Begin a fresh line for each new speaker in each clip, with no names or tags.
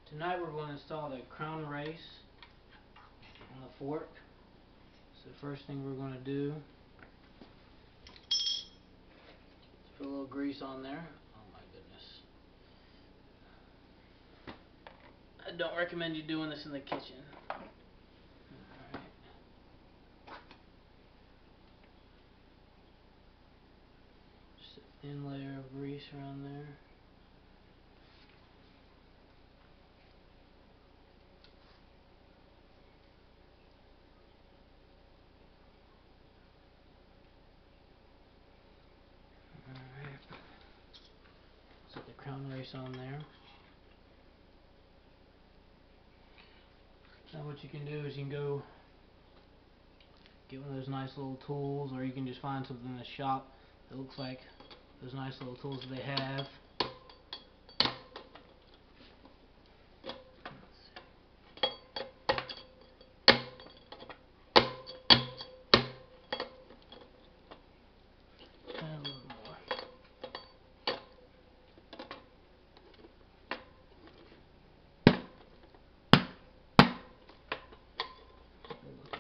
Tonight we're going to install the crown race on the fork. So the first thing we're going to do is put a little grease on there. Oh my goodness. I don't recommend you doing this in the kitchen. Alright. Just a thin layer of grease around there. Set the crown race on there. Now what you can do is you can go get one of those nice little tools, or you can just find something in the shop that looks like those nice little tools that they have. And a little more.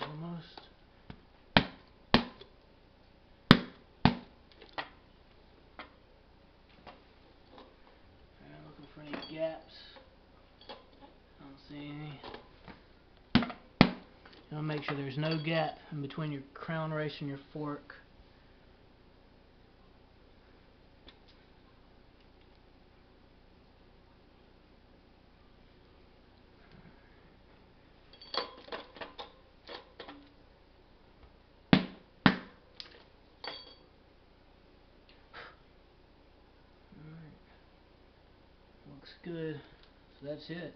Almost. Looking for any gaps. I don't see any. You want to make sure there's no gap in between your crown race and your fork. Alright. Looks good. So that's it.